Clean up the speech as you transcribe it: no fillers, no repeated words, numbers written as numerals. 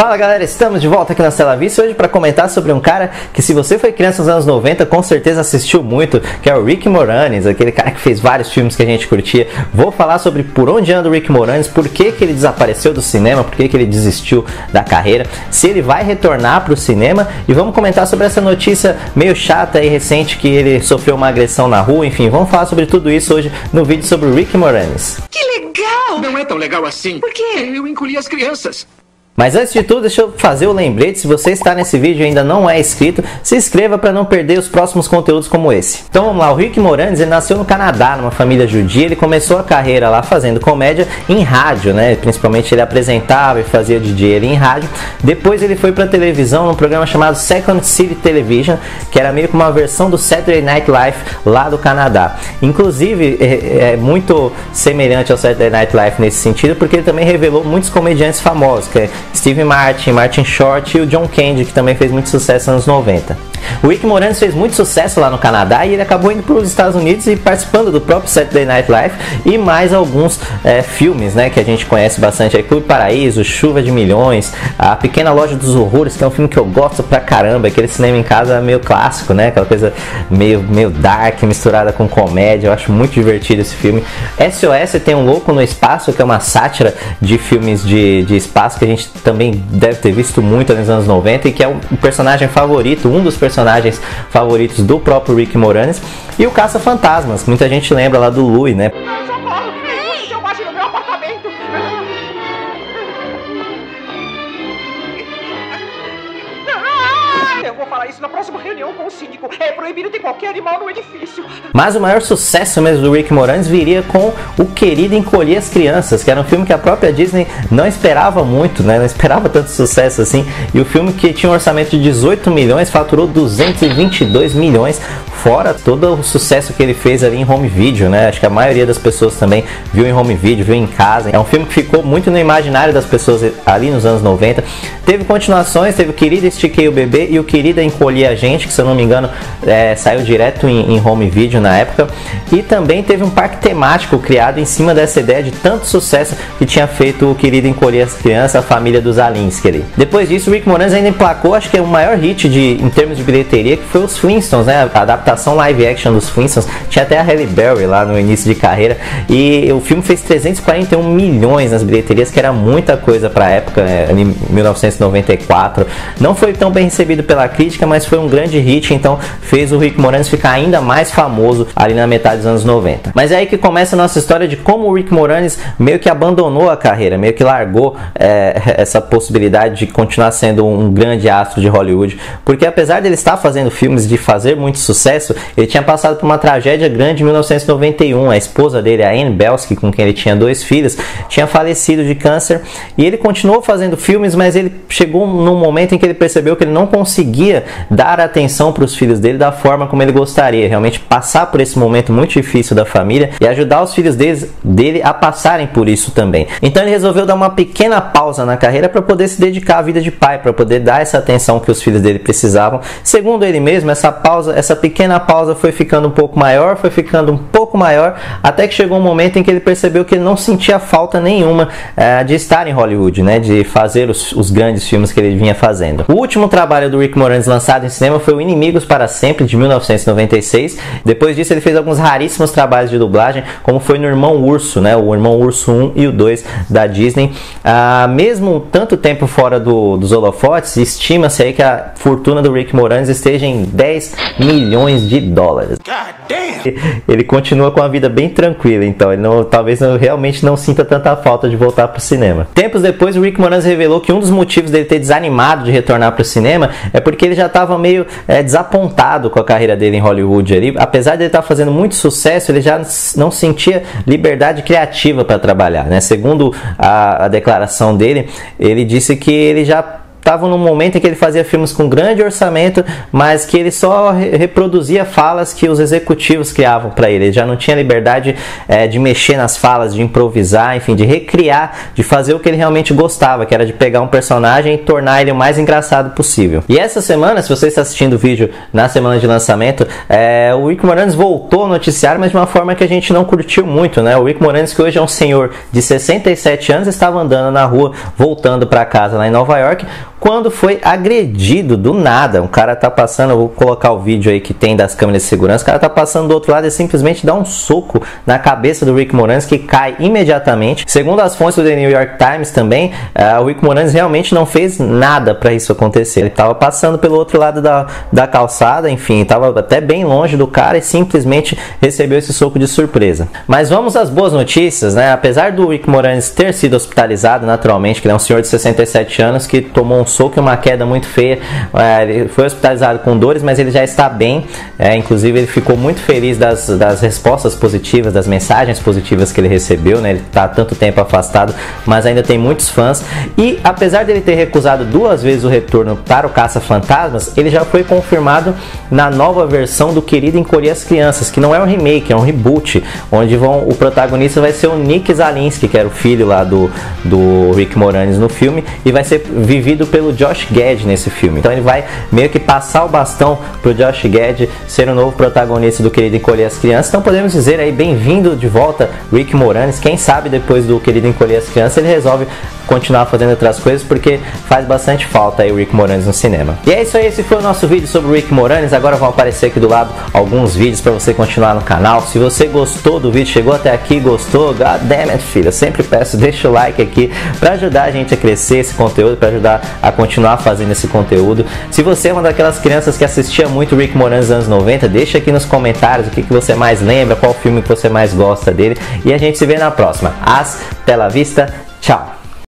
Fala galera, estamos de volta aqui na Tela Vista hoje para comentar sobre um cara que, se você foi criança nos anos 90, com certeza assistiu muito, que é o Rick Moranis, aquele cara que fez vários filmes que a gente curtia. Vou falar sobre por onde anda o Rick Moranis, por que ele desapareceu do cinema, por que ele desistiu da carreira, se ele vai retornar para o cinema, e vamos comentar sobre essa notícia meio chata e recente que ele sofreu uma agressão na rua. Enfim, vamos falar sobre tudo isso hoje no vídeo sobre o Rick Moranis. Que legal! Não é tão legal assim. Por quê? Eu encolhi as crianças. Mas antes de tudo, deixa eu fazer o lembrete: se você está nesse vídeo e ainda não é inscrito, se inscreva para não perder os próximos conteúdos como esse. Então vamos lá, o Rick Moranis ele nasceu no Canadá, numa família judia. Ele começou a carreira lá fazendo comédia em rádio, né? Principalmente ele apresentava e fazia DJ em rádio. Depois ele foi para televisão num programa chamado Second City Television, que era meio que uma versão do Saturday Night Live lá do Canadá. Inclusive é muito semelhante ao Saturday Night Live nesse sentido, porque ele também revelou muitos comediantes famosos, que é Steve Martin, Martin Short e o John Candy, que também fez muito sucesso nos anos 90. O Rick Moranis fez muito sucesso lá no Canadá e ele acabou indo para os Estados Unidos e participando do próprio Saturday Night Live e mais alguns filmes, né, que a gente conhece bastante aí: Clube Paraíso, Chuva de Milhões, A Pequena Loja dos Horrores, que é um filme que eu gosto pra caramba, aquele cinema em casa meio clássico, né, aquela coisa meio dark, misturada com comédia. Eu acho muito divertido esse filme. SOS Tem um Louco no Espaço, que é uma sátira de filmes de espaço, que a gente também deve ter visto muito nos anos 90 e que é um personagem favorito, um dos personagens favoritos do próprio Rick Moranis. E o Caça-Fantasmas, muita gente lembra lá do Louie, né? Socorro! Tem um selvagem no meu apartamento! Eu vou falar isso na próxima reunião com o síndico. É proibido ter qualquer animal no edifício. Mas o maior sucesso mesmo do Rick Moranis viria com O Querido Encolher as Crianças, que era um filme que a própria Disney não esperava muito, né? Não esperava tanto sucesso assim. E o filme, que tinha um orçamento de 18 milhões, faturou 222 milhões, fora todo o sucesso que ele fez ali em home video, né? Acho que a maioria das pessoas também viu em home video, viu em casa. É um filme que ficou muito no imaginário das pessoas ali nos anos 90. Teve continuações, teve o Querida Estiquei o Bebê e o Querida Encolhi a Gente, que, se eu não me engano, saiu direto em home video na época. E também teve um parque temático criado em cima dessa ideia de tanto sucesso que tinha feito o Querido Encolher as Crianças, a família dos Alinsky ali. Depois disso, o Rick Moranis ainda emplacou, acho que é o maior hit em termos de bilheteria, que foi os Flintstones, né? A adaptação live action dos Flintstones. Tinha até a Halle Berry lá no início de carreira. E o filme fez 341 milhões nas bilheterias, que era muita coisa para a época, em 1994. Não foi tão bem recebido pela crítica, mas foi um grande hit, então fez o Rick Moranis ficar ainda mais famoso ali na metade dos anos 90. Mas é aí que começa a nossa história de como o Rick Moranis meio que abandonou a carreira, meio que largou essa possibilidade de continuar sendo um grande astro de Hollywood, porque apesar dele estar fazendo filmes, de fazer muito sucesso, ele tinha passado por uma tragédia grande em 1991. A esposa dele, a Anne Belsky, com quem ele tinha 2 filhos, tinha falecido de câncer, e ele continuou fazendo filmes, mas ele chegou num momento em que ele percebeu que ele não conseguia dar atenção para os filhos dele da forma como ele gostaria, realmente passar por esse momento muito difícil da família e ajudar os filhos dele a passarem por isso também. Então ele resolveu dar uma pequena pausa na carreira para poder se dedicar à vida de pai, para poder dar essa atenção que os filhos dele precisavam. Segundo ele mesmo, essa pequena pausa foi ficando um pouco maior, até que chegou um momento em que ele percebeu que ele não sentia falta nenhuma de estar em Hollywood, né? De fazer os grandes filmes que ele vinha fazendo. O último trabalho do Rick Moranis lançado em cinema foi o Inimigos para Sempre, de 1996. Depois disso ele fez alguns raríssimos trabalhos de dublagem, como foi no Irmão Urso, né? O Irmão Urso 1 e o 2 da Disney. Mesmo tanto tempo fora dos holofotes, estima-se aí que a fortuna do Rick Moranis esteja em 10 milhões de dólares. Ele continua com a vida bem tranquila, então ele realmente não sinta tanta falta de voltar para o cinema. Tempos depois, o Rick Moranis revelou que um dos motivos dele ter desanimado de retornar para o cinema é porque ele já estava meio desapontado com a carreira dele em Hollywood ali. Apesar de ele estar fazendo muito sucesso, ele já não sentia liberdade criativa para trabalhar, né? Segundo a declaração dele, ele disse que ele já estavam num momento em que ele fazia filmes com grande orçamento, mas que ele só reproduzia falas que os executivos criavam para ele. Ele já não tinha liberdade de mexer nas falas, de improvisar, enfim, de recriar, de fazer o que ele realmente gostava, que era de pegar um personagem e tornar ele o mais engraçado possível. E essa semana, se você está assistindo o vídeo na semana de lançamento, o Rick Moranis voltou ao noticiário, mas de uma forma que a gente não curtiu muito, né? O Rick Moranis, que hoje é um senhor de 67 anos, estava andando na rua, voltando para casa lá em Nova York, quando foi agredido do nada. Um cara tá passando, eu vou colocar o vídeo aí que tem das câmeras de segurança, o cara tá passando do outro lado e simplesmente dá um soco na cabeça do Rick Moranis, que cai imediatamente. Segundo as fontes do The New York Times também, o Rick Moranis realmente não fez nada para isso acontecer. Ele tava passando pelo outro lado da calçada, enfim, tava até bem longe do cara e simplesmente recebeu esse soco de surpresa. Mas vamos às boas notícias, né? Apesar do Rick Moranis ter sido hospitalizado, naturalmente, que ele é um senhor de 67 anos que tomou um soco e uma queda muito feia, ele foi hospitalizado com dores, mas ele já está bem, inclusive ele ficou muito feliz das respostas positivas, das mensagens positivas que ele recebeu, né? Ele está há tanto tempo afastado, mas ainda tem muitos fãs, e apesar dele ter recusado 2 vezes o retorno para o Caça-Fantasmas, ele já foi confirmado na nova versão do Querido Encolher as Crianças, que não é um remake, é um reboot, onde o protagonista vai ser o Nick Zalinsky, que era o filho lá do Rick Moranis no filme, e vai ser vivido pelo Josh Gad nesse filme. Então ele vai meio que passar o bastão pro Josh Gad ser o novo protagonista do Querido Encolher as Crianças. Então podemos dizer aí, bem-vindo de volta Rick Moranis. Quem sabe depois do Querido Encolher as Crianças ele resolve continuar fazendo outras coisas, porque faz bastante falta aí o Rick Moranis no cinema. E é isso aí, esse foi o nosso vídeo sobre o Rick Moranis. Agora vão aparecer aqui do lado alguns vídeos para você continuar no canal. Se você gostou do vídeo, chegou até aqui, gostou, god damn it, filho, eu sempre peço, deixa o like aqui para ajudar a gente a crescer esse conteúdo, para ajudar a continuar fazendo esse conteúdo. Se você é uma daquelas crianças que assistia muito Rick Moranis nos anos 90, deixa aqui nos comentários o que você mais lembra, qual filme que você mais gosta dele, e a gente se vê na próxima. Hasta la vista, tchau!